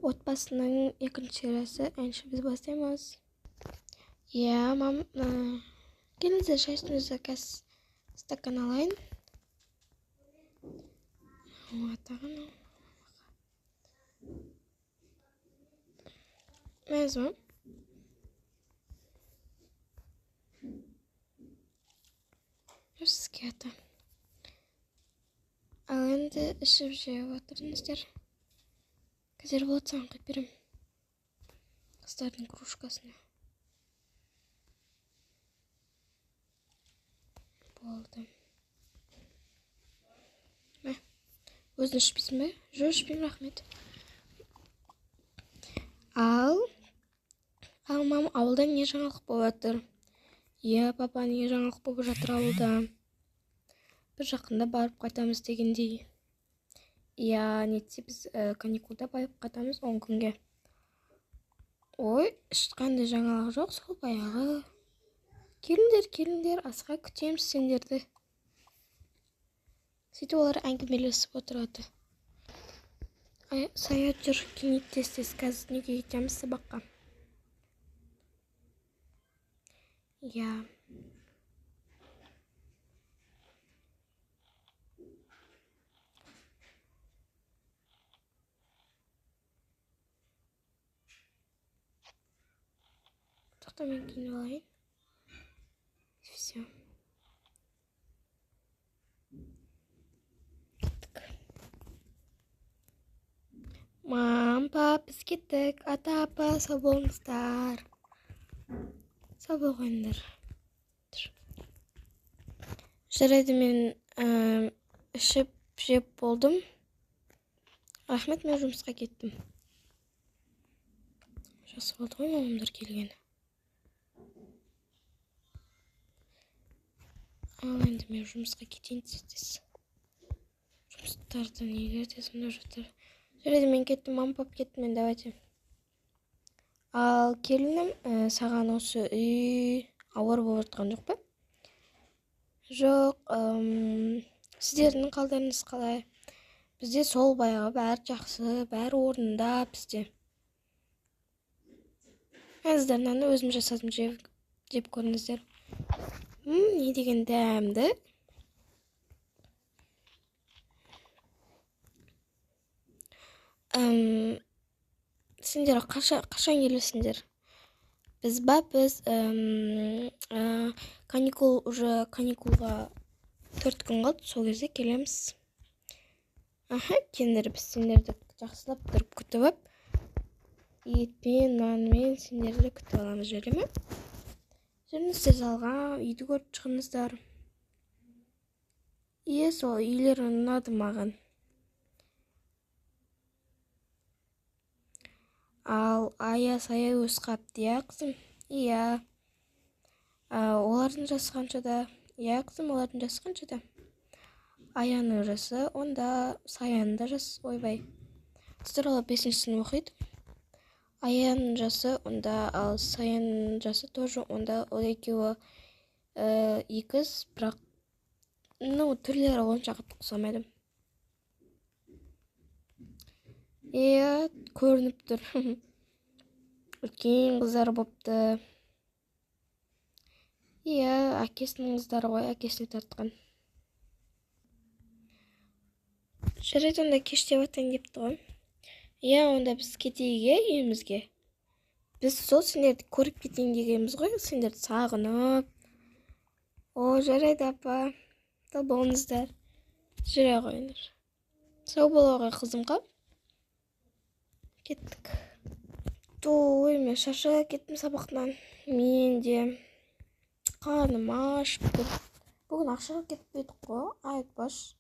Отбасының екінші сериясы әнші біз бастаймыз. Иә, келіңіздер шай үстімізді қазір стакан алайын. Мәз ма? Сізге ата. Ал енді ішіп жеп отырыңыздар. Қазір болады саған құйып берем. Қыздардың кружкасына. Болды. Өзің ішпейсің бе? Жоқ, ішпеймін, рахмет. Ал мам, ауылда не жаңалық болып жатыр? Иә, папа, не жаңалық болып жатыр ауылда? Бір жақында барып қайтамыз дегендей. Иә, нетсе біз каникулда барып қайтамыз 10 күнге. Ой, ешқандай жаңалық жоқ, сол баяғы. Келіңдер, асыға күтеміз сендерді. Сөйтіп олар әңгімелесіп отырады. Саят жүр, кенет тез қазір неге кетеміз сабаққа. Иә. Тоқта мен киініп алайын. Все. Мам, пап, біз кеттік. Ата, апа, сау болыңыздар. Сау болғандар. Жарайды, мен ішіп жеп болдым. Рахмет, мен жұмысқа кеттім. Жақсы болды ғой мамамдар келген. Ал енді мен жұмысқа кетейін тез. Жұмыстарды нелерде сонда жатыр. Жарайды, мен кеттім, мама, пап кеттім, мен давайте. Ал келінім, саған осы үй ауыр болып жатқан жоқ па? Жоқ, сіздердің қалдарыңыз қалай? Бізде сол баяғы бәрі жақсы, бәрі орнында бізде. Әзірнаны өзім жасадым, жеп көріңіздер. Не деген дәмді. Сендер қашан келесіңдер? Біз каникулға 4 күн қалды, сол кезде келеміз. Келіңдер, біз сендерді жақсылап тұрып күтіп алып, етпен, нанмен сендерді күтіп аламыз, жайлы ма? Жүріңіздер залға, үйді көріп шығыңыздар. Иә, сол үйлер ұнады маған. Ал сая өз қапты, иә, қызым? Иә. Олардың жасы қаншада? Иә, қызым, олардың жасы қаншада? Аяның жасы, онда Саяның да жасы, ойбай. Қыздар 5-ші сынып оқиды. Аяның жасы, онда, ал Саяның жасы тоже, онда ол екеуі екіз, бірақ түрлері онша қатты ұқсамайды. Иә, көрініп тұр. Үлкен қыздар болыпты. Иә, әкесінің қыздары ғой, әкесіне тартқан. Жарайды, онда кештеп атайын депті ғой. Иә, онда біз кетейік үйімізге. Біз сол сендерді көріп кетейін дегенбіз ғой, сендерді сағынып. Жарайды, апа. Сау болыңыздар. Жүре қойыңдар. Сау болуға қызымға. Кеттік. Мен шаршап кеттім сабақтан. Мен де қарным аш. Бүгін ақшаға кетпедік қой, айтпаш.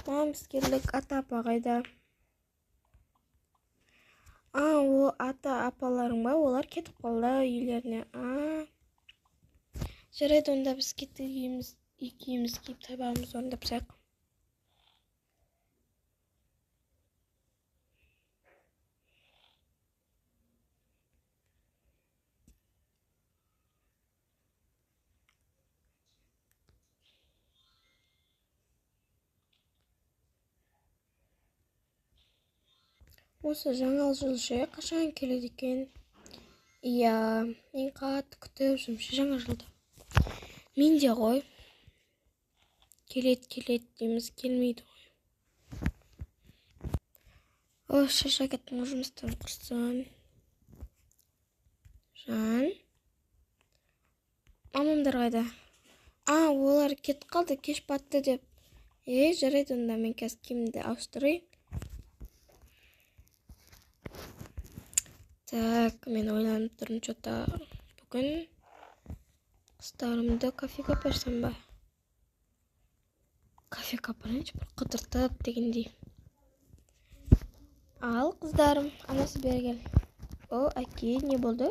Біз келдік, ата-апа қайда? О, ата-апаларың ба? Олар кетіп қалды үйлеріне. Жарайды, онда біз кеттік, екеуміз киіп табағымыз орындап сақ. Осы жаңа жыл ше қашан келеді екен? Иә, мен қатты күтіп жүрмін ше жаңа жылды. Мен де ғой. Келеді дейміз, келмейді ғой. О, шашакеттің жұмыстан құрсын. Жан. Мамамдар қайда? Олар кетіп қалды, кеш батты деп. Жарайды онда мен қазір киімді ауыстырайын. Так, мен ойланып тұрмын, что-то бүгін қыздарымды кафеге апарсам ба? Кафеге апарайыншы, бір қыдыртып дегендей. Ал қыздарым, анасы бері кел. Әке, не болды?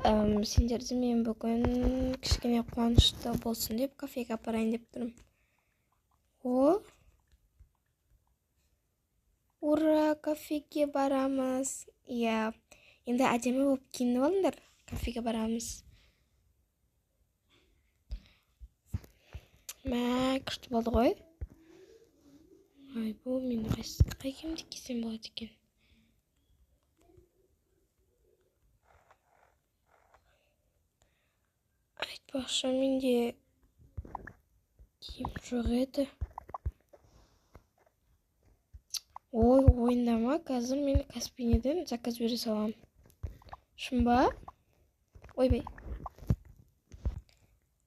Сендерді мен бүгін кішкене қуанышты болсын деп кафеге апарайын деп тұрмын. Ура, кафеге барамыз. Иә, енді әдемі болып киініп алыңдар, кафеге барамыз. Күшті болды ғой. Бұл мен қай киімді кисем болады екен? Айтпақшы, менде киім жоқ еді. Ойындама, қазір мен Каспинеден заказ бере салам. Шын ба? Ойбай.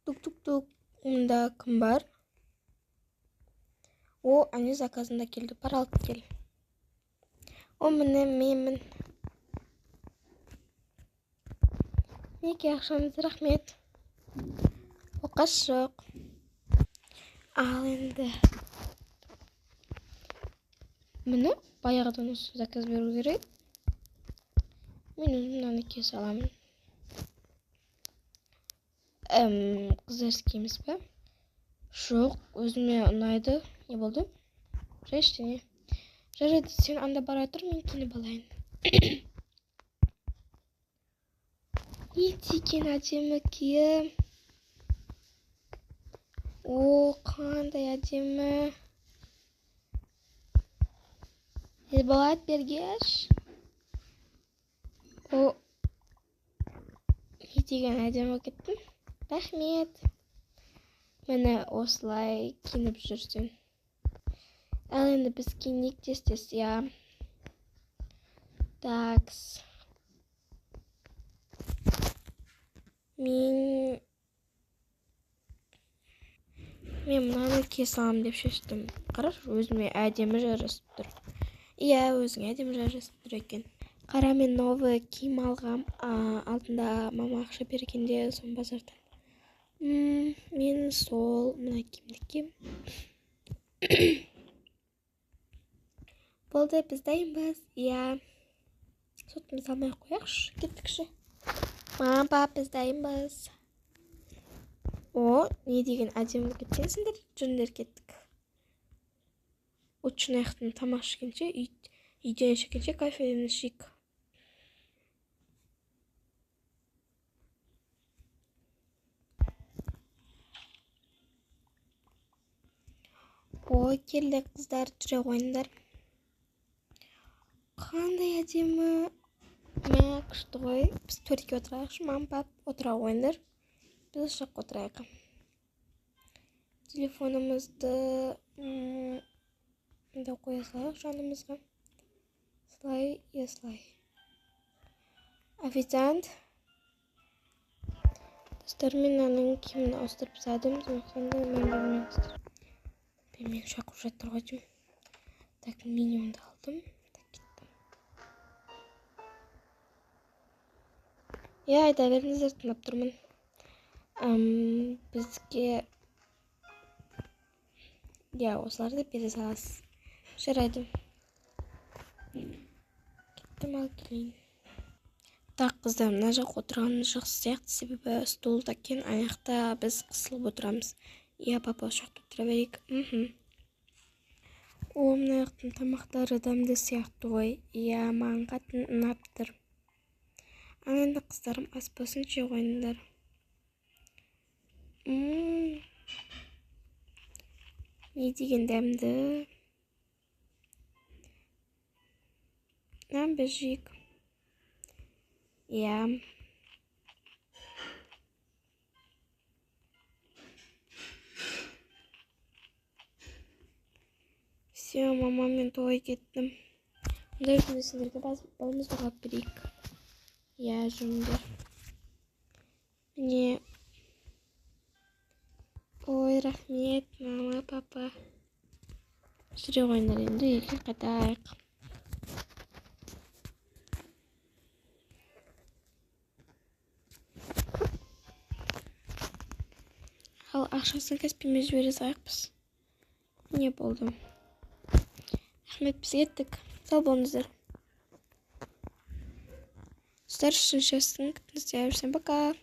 Тук-тук-тук. Онда кім бар? Әне заказында келді. Пара алып кел. Міне менмін. Неге ақшаңызды рахмет. Оқас жоқ. Ал енді. Міне баяғыдан осы заказ беру керек. Мен өзім мынаны кие саламын. Қыздарсыз киеміз бе? Жоқ, өзіме ұнайды. Не болды? Ештеңе. Жарайды, сен анда бара тұр, мен киініп алайын. Не деген әдемі киім. Қандай әдемі. Болады бергеш. Не деген әдемі кеттім. Рахмет. Мені осылай киініп жүрсің. Ал енді біз киінейік тез-тез, иә. Такс. Мен мынаны кие салам деп шештім. Қарашы, өзіме әдемі жарасып тұр. Иә, өзіңе әдемі жарасып тұр екен. Қара, мен новый киім алғам. Алдында мама ақша бергенде сон базардан. Мен сол мына киімді кием. Болды, біз дайынбыз. Иә. Сотымызды алмай қояқшы, кеттікші. Мама, пап, біз дайынбыз. Не деген әдемі кеттенсіңдер, жүріндер кеттік. Учын аяқтың тамақ ішкенше, үйден ішкенше кафеден ішейік. Келді қыздар, жүре қойыңдар. Қандай әдемі. Күшті ғой. Біз төртке отырайықшы, мам, пап, отыра қойыңдар. Біз осы жаққа отырайық. Телефонымызды қоя салайық жанымызға. Слай. Официант. Достар, мен аның киімін ауыстырып тастадым, сондықтан да мән бермеңіздер. Мен шақырып жатыр ғой деймін. Так, минимумды алдым. Иә, айта беріңіздер, тыңдап тұрмын. Бізге осыларды бере саласыз. Жарайды. Кеттім, ал келейін. Так, қыздар, мына жақ отырғанымыз жақсы сияқты, себебі столда кен аяқта біз қысылып отырамыз. Иә, папа, шақты отыра берейік. Мына жақтың тамақтары дәмді сияқты ғой. Иә, маған қатты ұнап тұр. Енді қыздарым ас болсын, жей қойыңдар. Не деген дәмді. Біз жейік. Иә. Все, мамамен тойға кеттім. Мұндай күнде сендерге балымыз бағап берейік. Иә, жүріңдер. Міне. Ой, рахмет, мама, папа. Жүре қойыңдар енді, үйге қайтайық. Ал ақшасын Каспимен жібере салайықпыз. Не болды? Рахмет, біз кеттік. Сау болыңыздар. Достар, үшіншісін күтіңіздер. Всем пока.